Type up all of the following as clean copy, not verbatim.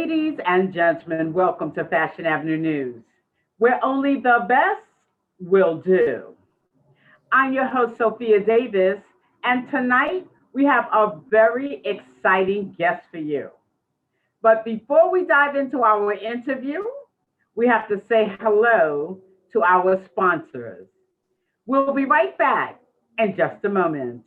Ladies and gentlemen, welcome to Fashion Avenue News, where only the best will do. I'm your host, Sophia Davis, and tonight we have a very exciting guest for you. But before we dive into our interview, we have to say hello to our sponsors. We'll be right back in just a moment.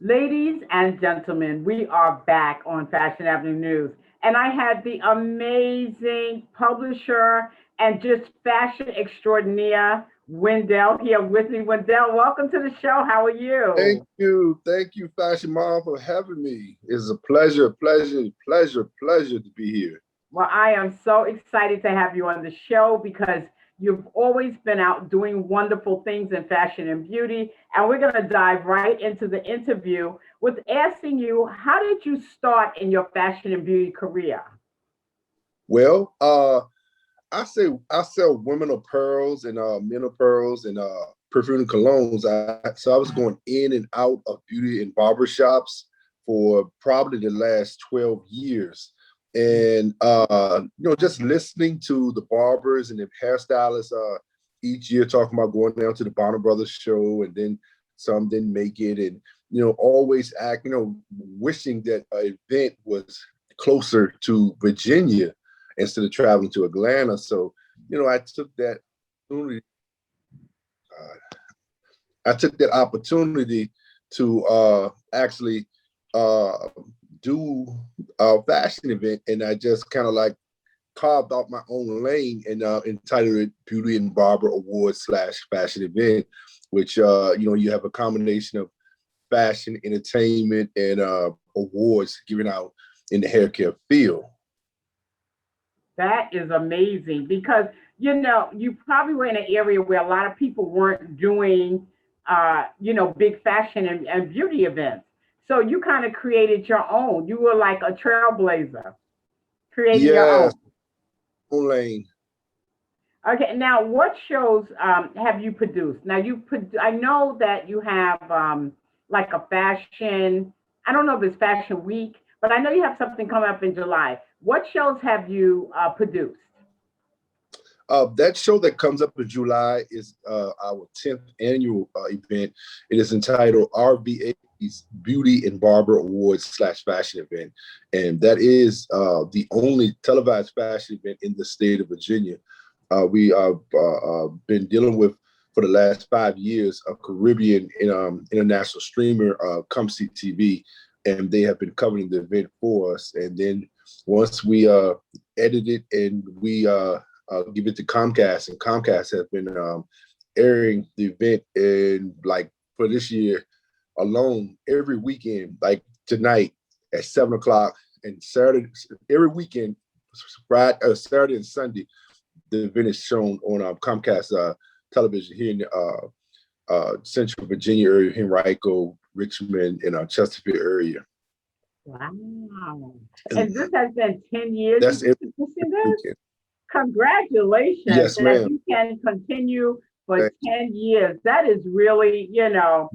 Ladies and gentlemen, we are back on Fashion Avenue News. And I had the amazing publisher and just fashion extraordinaire, Wendell, here with me. Wendell, welcome to the show. How are you? Thank you, Fashion Mom, for having me. It's a pleasure to be here. Well, I am so excited to have you on the show because you've always been out doing wonderful things in fashion and beauty. And we're going to dive right into the interview with asking you, how did you start in your fashion and beauty career? Well, I sell women apparels and men apparels and perfume and colognes. So I was going in and out of beauty and barber shops for probably the last 12 years. And just listening to the barbers and the hairstylists each year talking about going down to the Barber Brothers show, and then some didn't make it, and always wishing that an event was closer to Virginia instead of traveling to Atlanta. So I took that opportunity. I took that opportunity to actually do a fashion event, and I just kind of like carved out my own lane and entitled it Beauty and Barber Awards / fashion event, which you have a combination of fashion, entertainment, and awards given out in the hair care field. That is amazing because, you probably were in an area where a lot of people weren't doing, big fashion and beauty events. So you kind of created your own. You were like a trailblazer, creating your own. Yes, own lane. Okay, now what shows have you produced? Now I know that you have like a fashion. I don't know if it's Fashion Week, but I know you have something coming up in July. What shows have you produced? That show that comes up in July is our 10th annual event. It is entitled RBA's Beauty and Barber Awards / fashion event. And that is the only televised fashion event in the state of Virginia. We have been dealing with, for the last 5 years, a Caribbean international streamer, Comsy TV, and they have been covering the event for us. And then once we edit it and we give it to Comcast, and Comcast has been airing the event in, like, for this year alone, every weekend, like tonight at 7 o'clock, and Saturday, every weekend, Friday, Saturday and Sunday, the event is shown on Comcast television here in Central Virginia area, Henrico, Richmond, and Chesterfield area. Wow. And this has been 10 years. That's it. Congratulations. Yes, that ma'am. you can continue for 10 years. That is really, you know,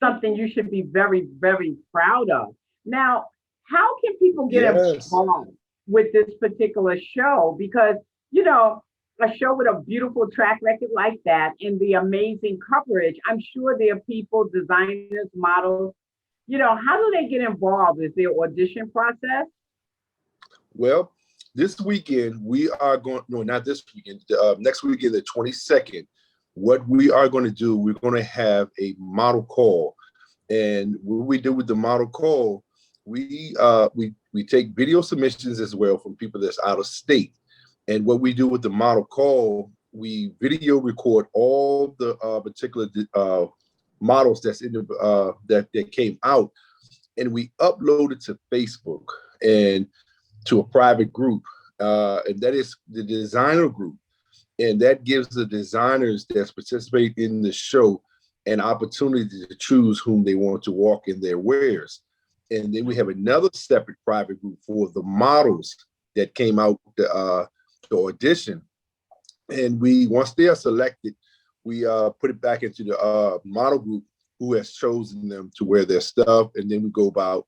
something you should be very, very proud of. Now, how can people get involved with this particular show? Because, you know, a show with a beautiful track record like that and the amazing coverage, I'm sure there are people, designers, models, you know, how do they get involved? Is there audition process? Well, this weekend we are going, no, not this weekend, next weekend, the 22nd, what we are going to do, we're going to have a model call. And what we do with the model call, we take video submissions as well from people that's out of state. And what we do with the model call, we video record all the particular models that's in the that came out, and we upload it to Facebook and to a private group, and that is the designer group, and that gives the designers that participate in the show an opportunity to choose whom they want to walk in their wares. And then we have another separate private group for the models that came out to audition. And once they are selected, we put it back into the model group who has chosen them to wear their stuff. And then we go about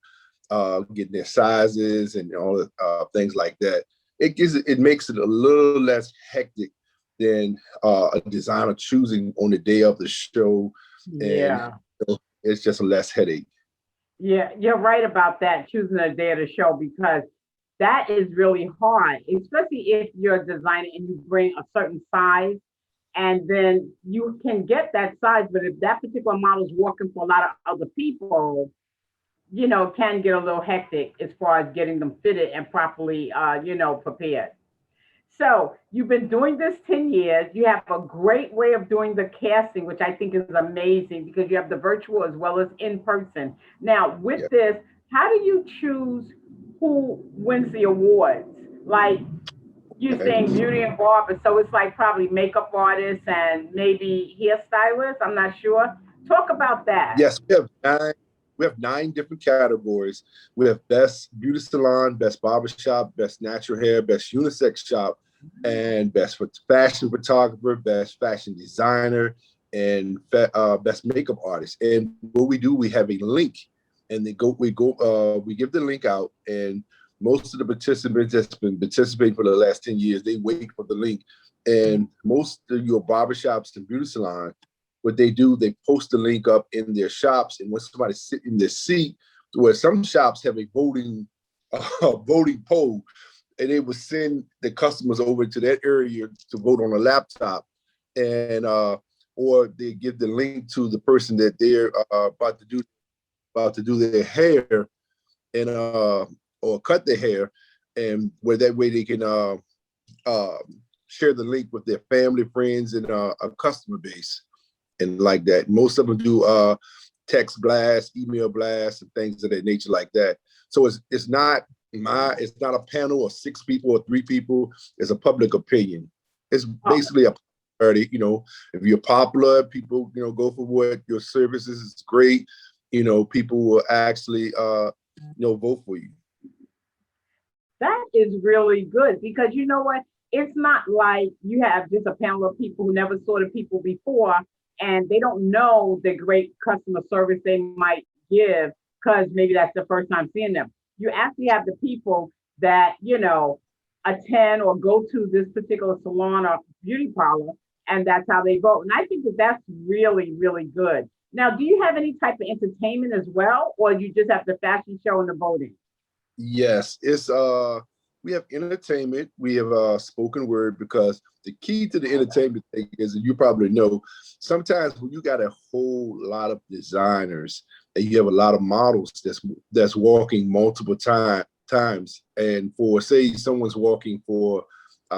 getting their sizes and all the things like that. It makes it a little less hectic than a designer choosing on the day of the show. Yeah. And it's just a less headache. Yeah, you're right about that, choosing a day of the show, because that is really hard, especially if you're a designer and you bring a certain size, and then you can get that size, but if that particular model is walking for a lot of other people, you know, it can get a little hectic as far as getting them fitted and properly, you know, prepared. So you've been doing this 10 years. You have a great way of doing the casting, which I think is amazing because you have the virtual as well as in person. Now, with this, how do you choose who wins the awards? Like you're saying beauty and barber, so it's like probably makeup artists and maybe hairstylists. I'm not sure. Talk about that. Yes, we have 9 different categories. We have best beauty salon, best barbershop, best natural hair, best unisex shop, and best fashion photographer, best fashion designer, and best makeup artist. And what we do, we have a link, and we give the link out, and most of the participants that's been participating for the last 10 years, they wait for the link. And most of your barbershops and beauty salons, what they do, they post the link up in their shops, and when somebody sit in their seat, where some shops have a voting poll, and they will send the customers over to that area to vote on a laptop, and or they give the link to the person that they're about to do their hair, and or cut their hair, and where that way they can share the link with their family, friends, and a customer base. And like that, most of them do text blasts, email blasts, and things of that nature like that. So it's not a panel of 6 people or 3 people. It's a public opinion. It's basically a party. You know, if you're popular, people go for what your services is great. You know, people will actually vote for you. That is really good because you know what? It's not like you have just a panel of people who never saw the people before, and they don't know the great customer service they might give because maybe that's the first time seeing them. You actually have the people that, attend or go to this particular salon or beauty parlor, and that's how they vote. And I think that that's really, really good. Now, do you have any type of entertainment as well, or you just have the fashion show and the voting? Yes, it's we have entertainment, we have spoken word, because the key to the entertainment thing is, and you probably know, sometimes when you got a whole lot of designers and you have a lot of models that's walking multiple times, and for say someone's walking for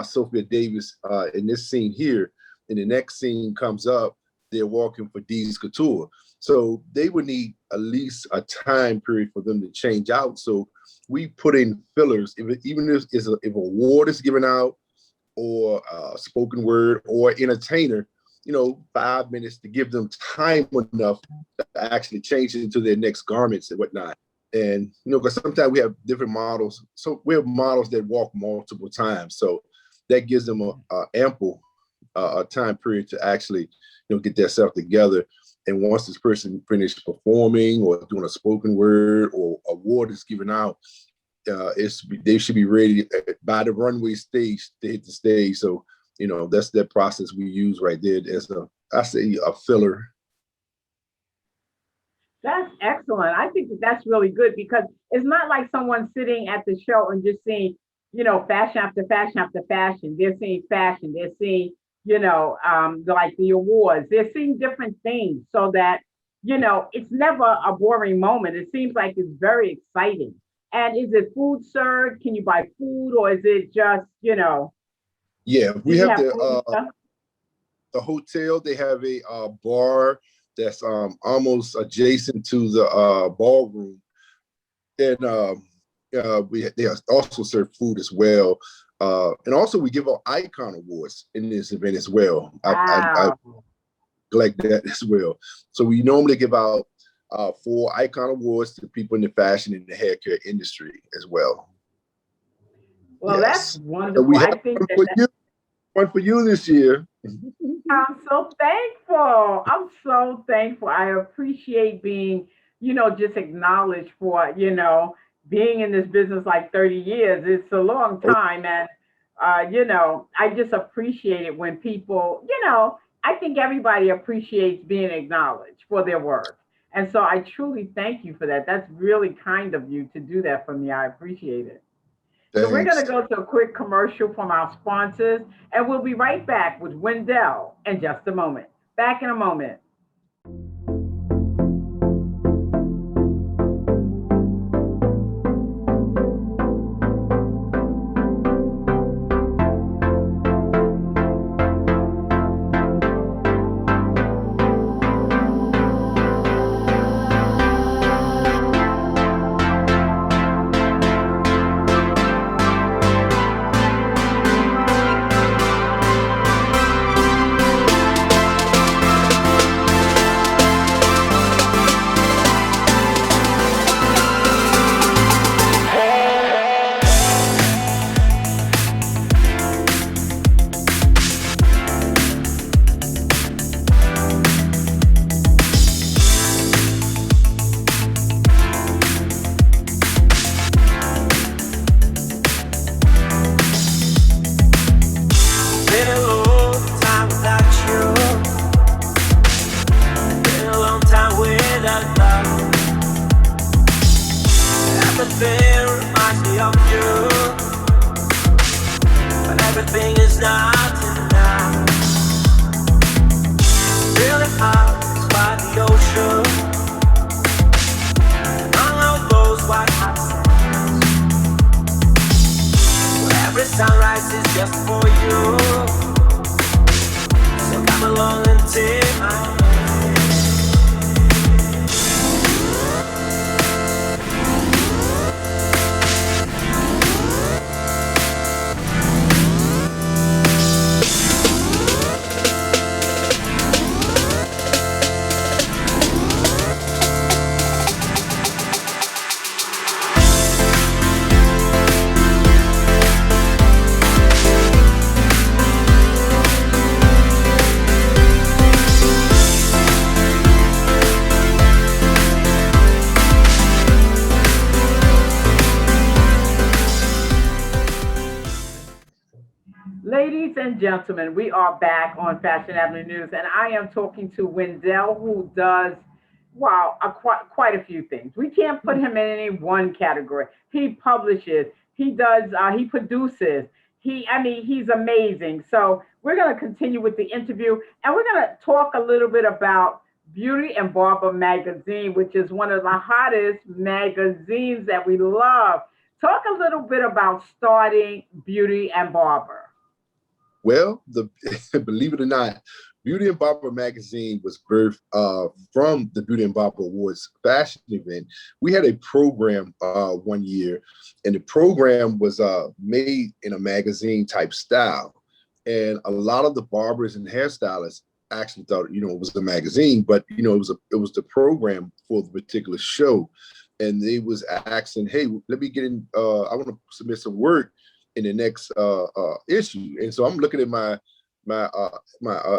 Sophia Davis in this scene here, and the next scene comes up, they're walking for Dee's Couture. So they would need at least a time period for them to change out. So we put in fillers, even if if award is given out, or spoken word, or entertainer, 5 minutes to give them time enough to actually change into their next garments and whatnot. And because sometimes we have different models, so we have models that walk multiple times, so that gives them a ample time period to actually get themselves together. And once this person finished performing or doing a spoken word or award is given out, they should be ready by the runway stage to hit the stage. So, that's that process we use right there as a filler. That's excellent. I think that that's really good because it's not like someone sitting at the show and just seeing, fashion after fashion after fashion. They're seeing fashion. They're seeing, like the awards. They're seeing different things so that, it's never a boring moment. It seems like it's very exciting. And is it food served? Can you buy food, or is it just, Yeah, do we you have have food and stuff? the hotel. They have a bar that's almost adjacent to the ballroom, and they also serve food as well. And also we give out icon awards in this event as well. I Wow. like that as well. So we normally give out 4 icon awards to people in the fashion and the hair care industry as well. Well, that's Yes. So wonderful. we I have think one that for you, one for you this year. I'm so thankful. I'm so thankful. I appreciate being, just acknowledged for, being in this business like 30 years. It's a long Oh, time. And, I just appreciate it when people, I think everybody appreciates being acknowledged for their work. And so I truly thank you for that. That's really kind of you to do that for me. I appreciate it. So we're going to thanks. go to a quick commercial from our sponsors, and we'll be right back with Wendell in just a moment. Back in a moment. Been a long time without you. Been a long time without love. Everything reminds me of you, but everything is not enough. Really hard by the ocean, among all those white hot sands. Every sunrise is just for you. So come along and take my hand. Ladies and gentlemen, we are back on Fashion Avenue News, and I am talking to Wendell, who does, wow, quite a few things. We can't put him in any one category. He publishes, he does, he produces. He's amazing. So we're going to continue with the interview, and we're going to talk a little bit about Beauty and Barber magazine, which is one of the hottest magazines that we love. Talk a little bit about starting Beauty and Barber. Well, the believe it or not, Beauty and Barber magazine was birthed from the Beauty and Barber Awards fashion event. We had a program one year, and the program was made in a magazine type style. And a lot of the barbers and hairstylists actually thought, it was a magazine, but it was the program for the particular show. And they was asking, hey, let me get in. I want to submit some work in the next issue. And so I'm looking at my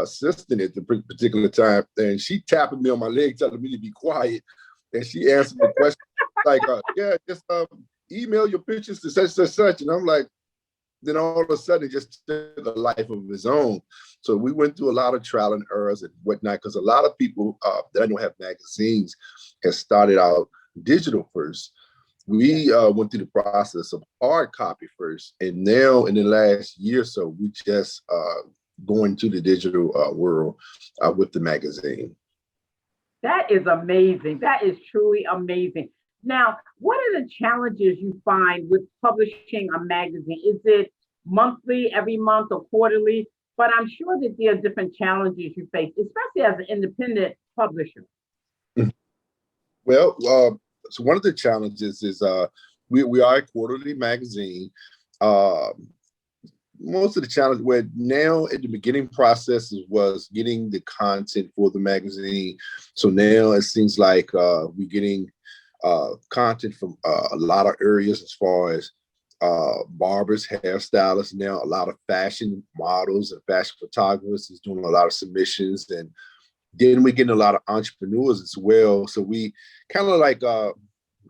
assistant at the particular time, and she tapping me on my leg, telling me to be quiet. And she answered the question like, yeah, just email your pictures to such and such. And I'm like, then all of a sudden it just took a life of its own. So we went through a lot of trial and errors and whatnot, because a lot of people that don't have magazines have started out digital first. We went through the process of hard copy first, and now in the last year or so, we just going to the digital world with the magazine. That is amazing. That is truly amazing. Now, what are the challenges you find with publishing a magazine? Is it monthly, every month, or quarterly? But I'm sure that there are different challenges you face, especially as an independent publisher. Well, so one of the challenges is we are a quarterly magazine. Most of the challenge where now at the beginning processes was getting the content for the magazine. So now it seems like we're getting content from a lot of areas as far as barbers, hairstylists, now a lot of fashion models and fashion photographers is doing a lot of submissions, and then we're getting a lot of entrepreneurs as well. So we kind of like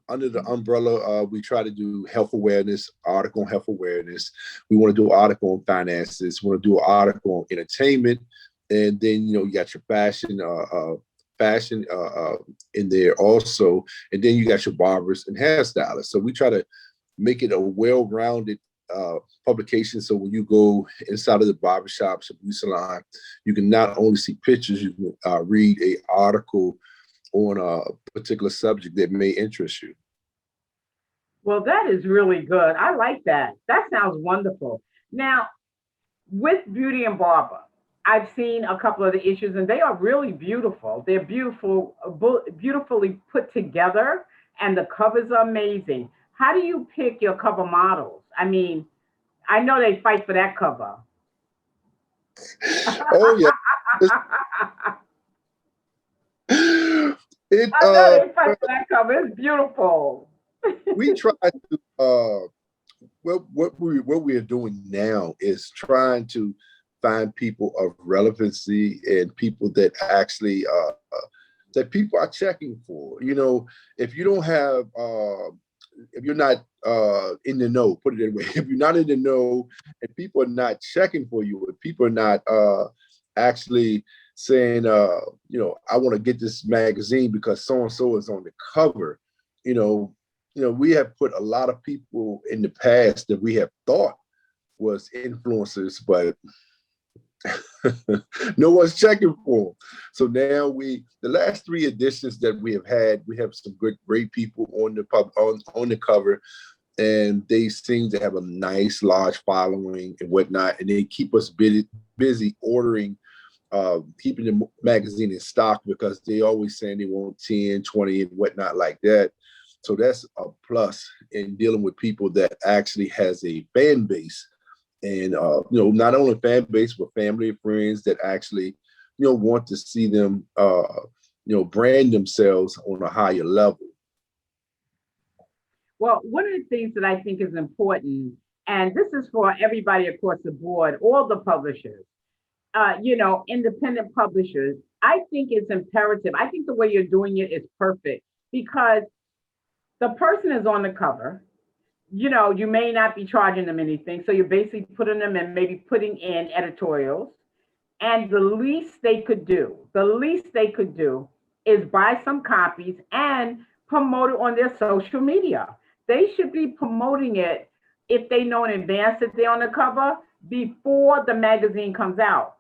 under the umbrella, we try to do health awareness, article on health awareness. We want to do an article on finances. We want to do an article on entertainment, and then you got your fashion in there also, and then you got your barbers and hairstylists. So we try to make it a well-rounded publication. So when you go inside of the barbershops or beauty salon, you can not only see pictures, you can read an article on a particular subject that may interest you. Well, that is really good. I like that. That sounds wonderful. Now, with Beauty and Barber, I've seen a couple of the issues, and they are really beautiful. They're beautiful, beautifully put together, and the covers are amazing. How do you pick your cover models? I mean, I know they fight for that cover. Oh yeah. I know they fight for that cover. It's beautiful. We try to what we are doing now is trying to find people of relevancy and people that actually that people are checking for. If you don't have if you're not in the know, put it that way, if you're not in the know and people are not checking for you, if people are not actually saying, I want to get this magazine because so-and-so is on the cover, we have put a lot of people in the past that we have thought was influencers, but no one's checking for them. So now the last 3 editions that we have had, we have some great people on the cover, and they seem to have a nice large following and whatnot, and they keep us busy ordering, keeping the magazine in stock, because they always saying they want 10, 20 and whatnot like that. So that's a plus in dealing with people that actually has a fan base. And, not only fan base, but family and friends that actually, want to see them, brand themselves on a higher level. Well, one of the things that I think is important, and this is for everybody across the board, all the publishers, independent publishers, I think it's imperative. I think the way you're doing it is perfect, because the person is on the cover. you may not be charging them anything. So you're basically putting them in, maybe putting in editorials. And the least they could do is buy some copies and promote it on their social media. They should be promoting it if they know in advance that they're on the cover before the magazine comes out.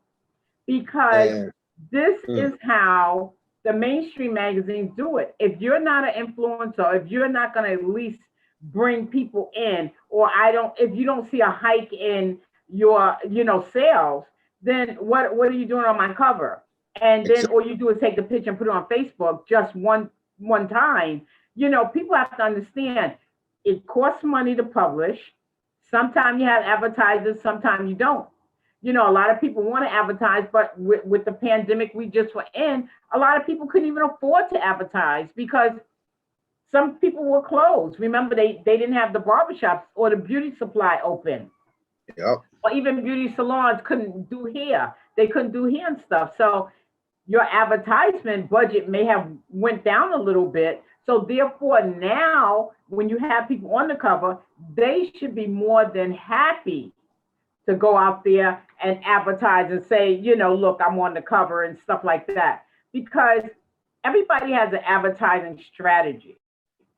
Because And this mm, is how the mainstream magazines do it. If you're not an influencer, if you're not going to at least bring people in, or if you don't see a hike in your, sales, then what are you doing on my cover? And then exactly. all you do is take a picture and put it on Facebook just one time. People have to understand it costs money to publish. Sometimes you have advertisers, sometimes you don't. A lot of people want to advertise, but with the pandemic we just were in, a lot of people couldn't even afford to advertise because some people were closed. Remember, they didn't have the barbershops or the beauty supply open, Yep. or even beauty salons couldn't do hair. They couldn't do hair and stuff. So your advertisement budget may have went down a little bit. So therefore, now when you have people on the cover, they should be more than happy to go out there and advertise and say, look, I'm on the cover and stuff like that. Because everybody has an advertising strategy.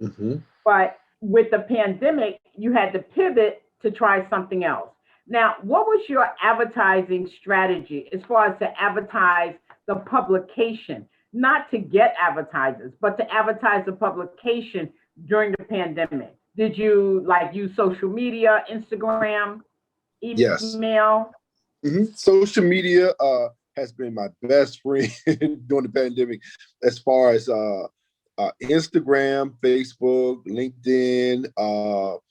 Hmm. But with the pandemic, you had to pivot to try something else. Now, what was your advertising strategy as far as to advertise the publication? Not to get advertisers, but to advertise the publication during the pandemic. Did you like use social media, Instagram, Yes. email? Social media has been my best friend during the pandemic, as far as Instagram, Facebook, LinkedIn. Oh,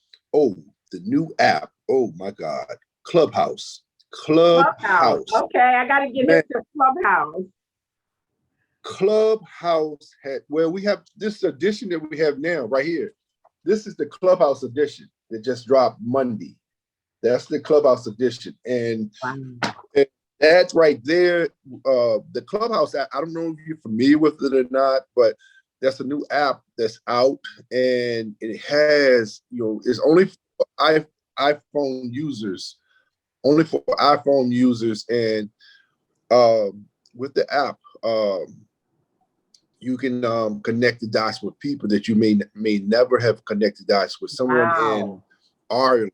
the new app. Oh my God, Clubhouse. Clubhouse. Clubhouse. Okay, I got to get Man, into Clubhouse. Clubhouse had, well, we have this edition that we have now right here. This is the Clubhouse edition that just dropped Monday. That's the Clubhouse edition. And Wow. that's right there. The Clubhouse app, I don't know if you're familiar with it or not, but that's a new app that's out, and it has, it's only for iPhone users, only for iPhone users. And with the app, you can connect the dots with people that you may never have connected dots with. Someone in Wow. Ireland,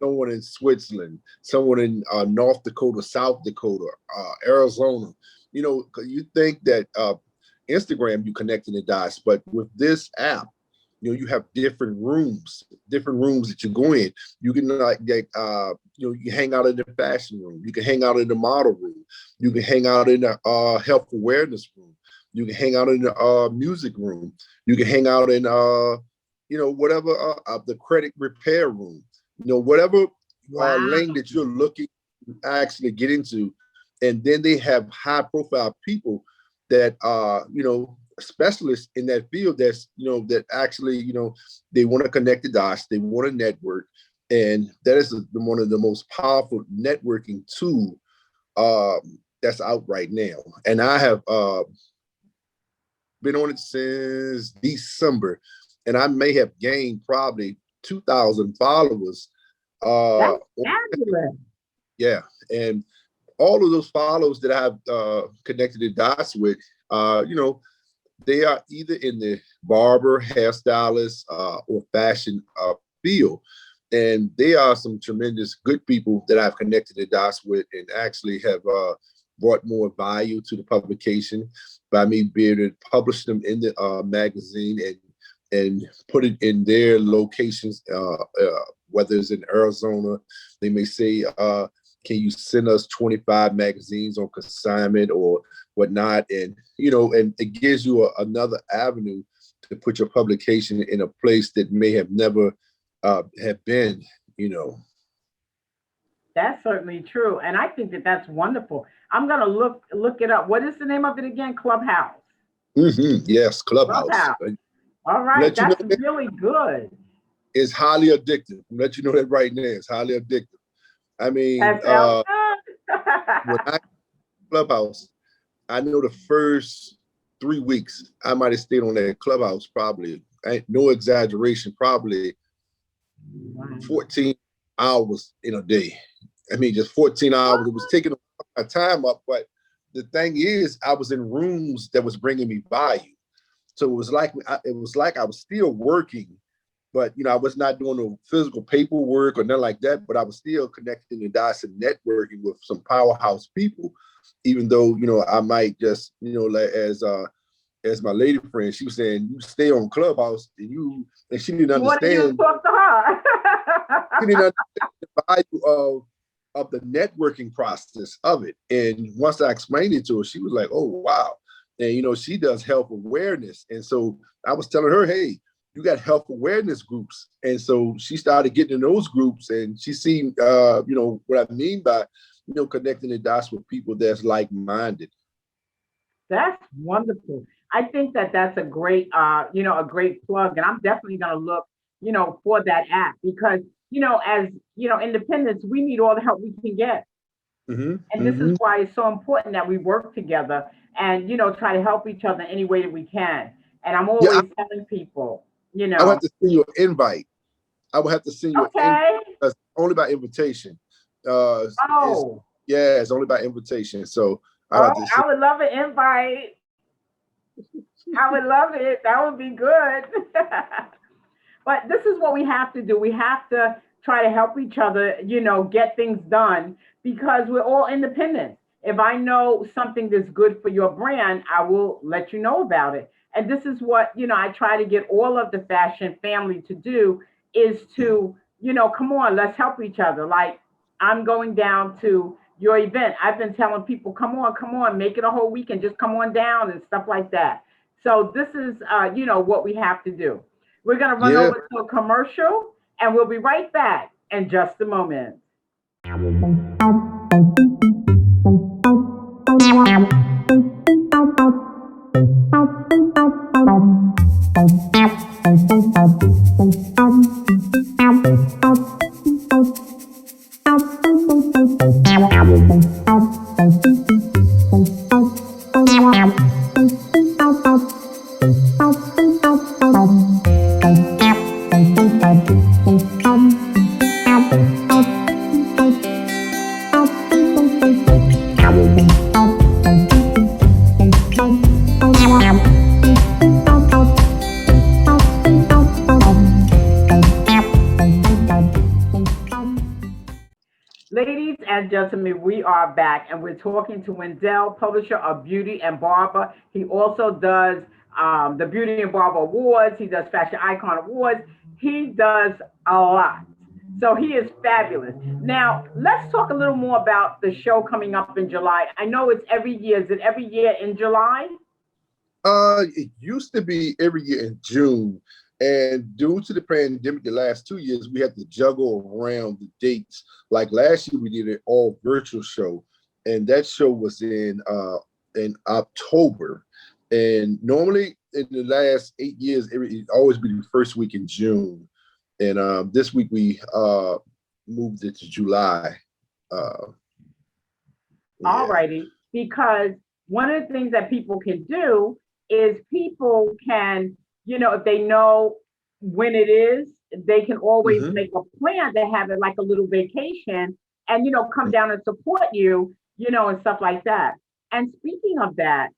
someone in Switzerland, someone in North Dakota, South Dakota, Arizona. 'Cause you think that Instagram, you connecting the dots, but with this app, you have different rooms that you go in. You can you hang out in the fashion room. You can hang out in the model room. You can hang out in the health awareness room. You can hang out in the music room. You can hang out in whatever the credit repair room. Whatever Wow. lane that you're looking to actually get into. And then they have high profile people that are, specialists in that field that actually, they want to connect the dots, they want to network. And that is one of the most powerful networking tool that's out right now. And I have been on it since December, and I may have gained probably 2,000 followers. That's On- fabulous. yeah, and all of those followers that I have connected the dots with, they are either in the barber, hairstylist, or fashion field. And they are some tremendous good people that I've connected the dots with, and actually have brought more value to the publication by me being able to publish them in the magazine and put it in their locations, whether it's in Arizona. They may say, can you send us 25 magazines on consignment or whatnot? And, and it gives you another avenue to put your publication in a place that may have never have been. That's certainly true. And I think that that's wonderful. I'm going to look it up. What is the name of it again? Clubhouse. Yes, Clubhouse. Clubhouse. All right. Let you know That's really good. it's highly addictive. Let you know that right now. It's highly addictive. I mean, That sounds good. when I Clubhouse, I know the first 3 weeks I might have stayed on that Clubhouse probably, no exaggeration, probably Wow. 14 hours in a day. I mean, just 14 hours. It was taking my time up, but the thing is, I was in rooms that was bringing me value. So it was like I was still working, but I was not doing no physical paperwork or nothing like that. But I was still connecting the dots and networking with some powerhouse people, even though I might just like as my lady friend, she was saying you stay on Clubhouse and she didn't What did you understand. talk to her? She didn't understand the value of the networking process of it. And once I explained it to her, she was like, "Oh wow!" And she does health awareness, and so I was telling her, "Hey, you got health awareness groups," and so she started getting in those groups, and she seen, what I mean by, connecting the dots with people that's like-minded. That's wonderful. I think that that's a great, a great plug, and I'm definitely going to look, for that app because, as independents, we need all the help we can get, Mm-hmm, and this is mm-hmm. why it's so important that we work together and try to help each other any way that we can. And I'm Yeah, always telling people, I would have to send you an invite. I would have to send you an invite okay, because only by invitation. It's oh, Yeah, it's only by invitation. So I oh, have to send. I would love an invite. I would love it. That would be good. But this is what we have to do. We have to try to help each other, get things done because we're all independent. If I know something that's good for your brand, I will let you know about it. And this is what, I try to get all of the fashion family to do is to, come on, let's help each other. Like I'm going down to your event. I've been telling people, come on, make it a whole weekend. Just come on down and stuff like that. So this is, what we have to do. We're going to run Yeah. over to a commercial and we'll be right back in just a moment. Ladies and gentlemen, we are back and we're talking to Wendell, publisher of Beauty and Barber. He also does the Beauty and Barber Awards. He does Fashion Icon Awards. He does a lot. So he is fabulous. Now, let's talk a little more about the show coming up in July. I know it's every year. Is it every year in July? It used to be every year in June. And due to the pandemic, the last 2 years, we had to juggle around the dates. Like last year, we did an all virtual show, and that show was in October. And normally, in the last 8 years, it always be the first week in June. And this week we moved it to July. All Yeah. righty. Because one of the things that people can do is people can, if they know when it is, they can always Mm-hmm. make a plan to have it like a little vacation and, come down and support you, and stuff like that. And speaking of that,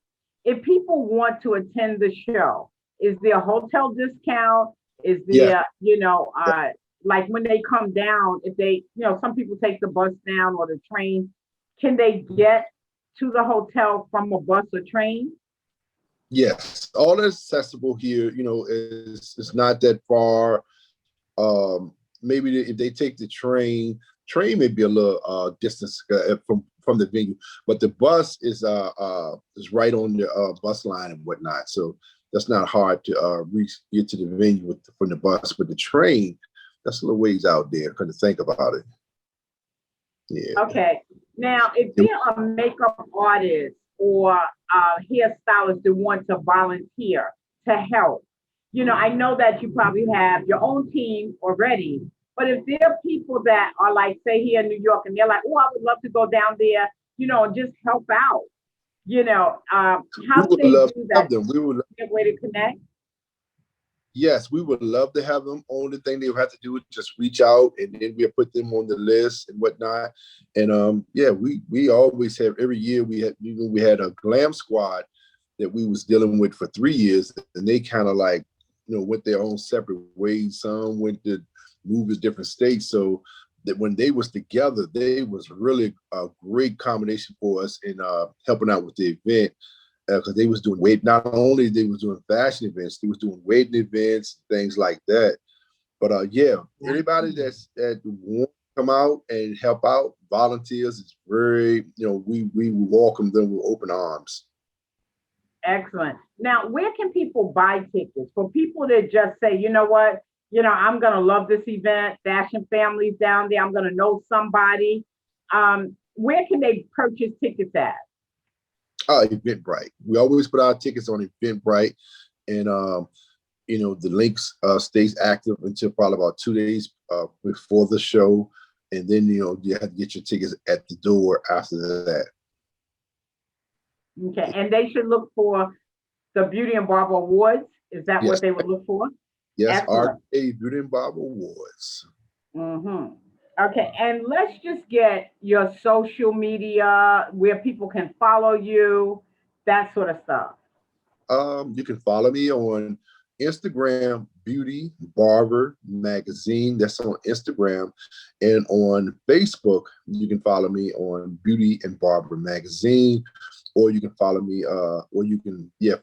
if people want to attend the show, is there a hotel discount? Is Yeah. there, like when they come down, if they, some people take the bus down or the train, can they get to the hotel from a bus or train? Yes, all is accessible here. It's not that far. Maybe if they take the train may be a little distance from the venue, but the bus is right on the bus line and whatnot. So that's not hard to get to the venue from the bus. But the train, that's a little ways out there. Kind of think about it. Yeah. Okay. Now, if you're a makeup artist or a hairstylist that want to volunteer to help, I know that you probably have your own team already, but if there are people that are like, say here in New York, and they're like, oh, I would love to go down there, and just help out, how We do would they love do to have that? them. We would. A way to connect? Yes, we would love to have them. Only thing they would have to do is just reach out, and then we'll put them on the list and whatnot. And yeah, we always have every year we had a glam squad that we was dealing with for 3 years, and they kind of like went their own separate ways. Some went to move to different states, so that when they was together, they was really a great combination for us in helping out with the event. Because they was doing not only they was doing fashion events, they was doing wedding events, things like that. But yeah, anybody that want to come out and help out, volunteers, is very, we welcome them with open arms. Excellent. Now, where can people buy tickets for people that just say, you know what, I'm gonna love this event, Fashion Family's down there, I'm gonna know somebody. Where can they purchase tickets at? Eventbrite. We always put our tickets on Eventbrite, and the links stays active until probably about 2 days before the show, and then you have to get your tickets at the door after that. Okay, and they should look for the Beauty and Barber Awards. Is that Yes. what they would look for? Yes, Excellent. RA Beauty and Barber Awards. Mm-hmm. Okay, and let's just get your social media where people can follow you, that sort of stuff. You can follow me on Instagram, Beauty Barber Magazine. That's on Instagram. And on Facebook, you can follow me on Beauty and Barber Magazine. Or you can follow me,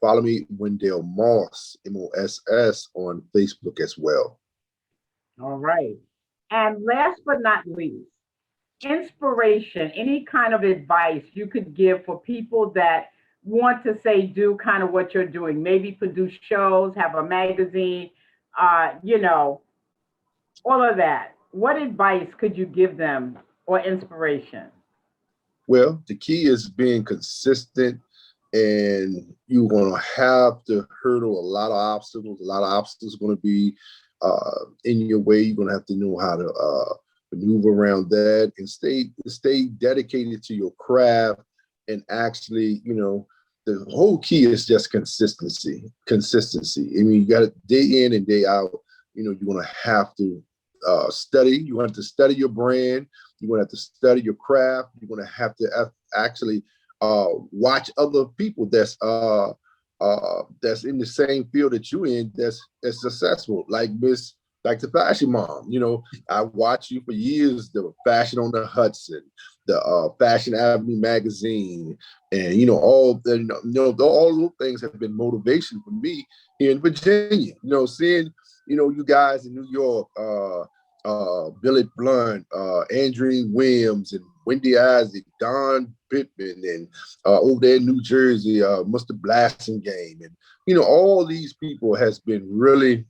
follow me, Wendell Moss, Moss, on Facebook as well. All right. And last but not least, inspiration, any kind of advice you could give for people that want to say do kind of what you're doing, maybe produce shows, have a magazine, all of that. What advice could you give them or inspiration? Well, the key is being consistent, and you're going to have to hurdle a lot of obstacles. A lot of obstacles are going to be in your way. You're going to have to know how to maneuver around that, and stay dedicated to your craft. And actually, the whole key is just consistency. I mean, you got it day in and day out. You're going to have to study. You're going to have to study your brand. You're going to have to study your craft. You're going to have to actually watch other people that's in the same field that you're in, that's successful, like the fashion mom. I watched you for years. The Fashion on the Hudson, the Fashion Avenue magazine, and all those things have been motivation for me here in Virginia. Seeing you guys in New York, Billy Blunt, Andrew Williams, and Wendy Isaac, Don Pittman, and over there in New Jersey, Mr. Blasingame, and all these people has been really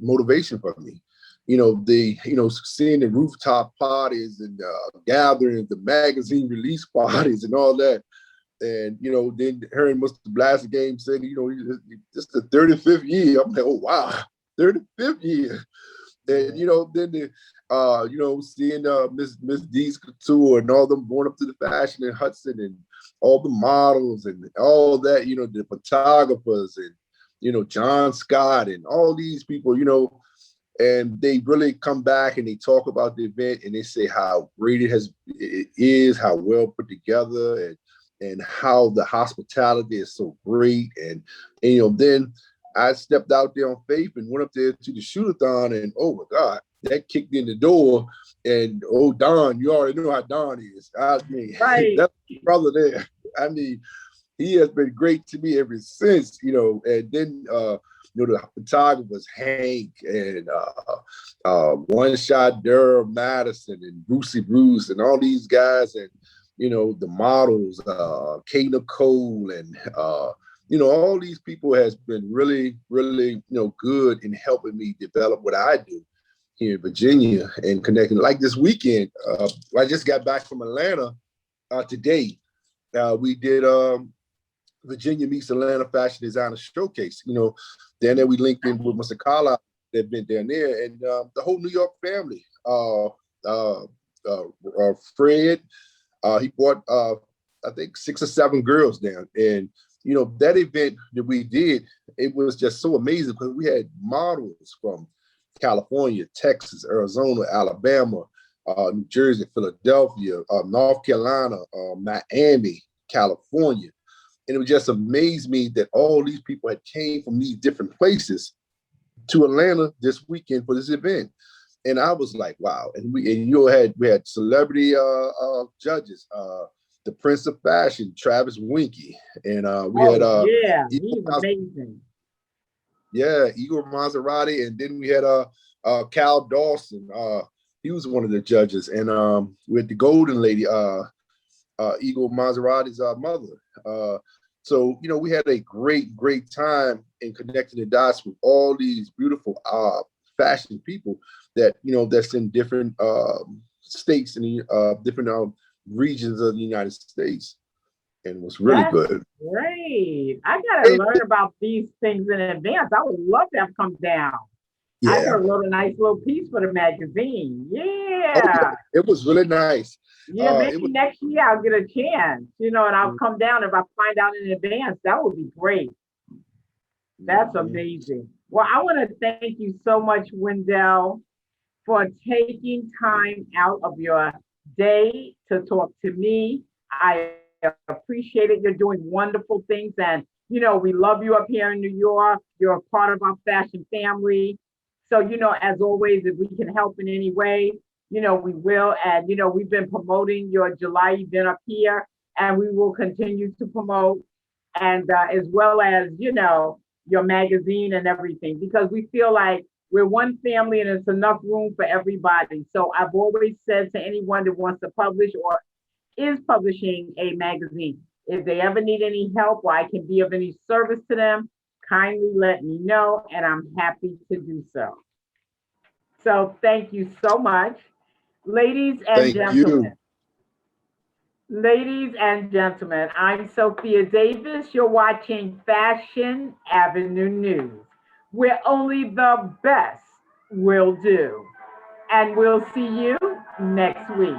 motivation for me. Seeing the rooftop parties and gatherings, the magazine release parties, and all that. And then hearing Mr. Blasingame say, this is the 35th year. I'm like, oh wow, 35th year. And then seeing Miss D's Couture and all them going up to the Fashion in Hudson, and all the models and all that, the photographers, and John Scott and all these people, and they really come back and they talk about the event, and they say how great it is, how well put together, and how the hospitality is so great, and then I stepped out there on faith and went up there to the shoot-a-thon, and oh my God, that kicked in the door. And Don, you already know how Don is. I mean, Right. That's my brother there. I mean, he has been great to me ever since, and then the photographers, Hank, and One Shot Durham Madison, and Brucey Bruce, and all these guys, and the models, Kay Nicole, and all these people has been really, really, good in helping me develop what I do here in Virginia and connecting. Like this weekend, I just got back from Atlanta today. We did Virginia Meets Atlanta Fashion Designer Showcase. Down there we linked in with Mr. Carlisle that been down there, and the whole New York family. Fred, he brought I think 6 or 7 girls down, and that event that we did, it was just so amazing because we had models from California, Texas, Arizona, Alabama, New Jersey, Philadelphia, North Carolina, Miami, California. And it would just amaze me that all these people had came from these different places to Atlanta this weekend for this event. And I was like, wow. And we had celebrity judges, the Prince of Fashion, Travis Winky, and we had yeah, Igor he's amazing. Igor Maserati, and then we had Cal Dawson. He was one of the judges, and we had the Golden Lady, Igor Maserati's mother. So we had a great time in connecting the dots with all these beautiful fashion people that that's in different states and different regions of the United States, and it was really good. Great. I gotta learn about these things in advance. I would love to have come down. I Yeah. could have wrote a nice little piece for the magazine. Oh, Yeah. yeah. It was really nice. Yeah, maybe next year I'll get a chance, and I'll come down if I find out in advance. That would be great. That's amazing. Well, I want to thank you so much, Wendell, for taking time out of your day to talk to me. I appreciate it. You're doing wonderful things. And, we love you up here in New York. You're a part of our fashion family. So, as always, if we can help in any way, we will. And, we've been promoting your July event up here, and we will continue to promote, and as well as, your magazine and everything, because we feel like we're one family and it's enough room for everybody. So I've always said to anyone that wants to publish or is publishing a magazine, if they ever need any help or I can be of any service to them, kindly let me know, and I'm happy to do so. So thank you so much, ladies and Thank gentlemen. you. Ladies and gentlemen, I'm Sophia Davis. You're watching Fashion Avenue News, where only the best will do. And we'll see you next week.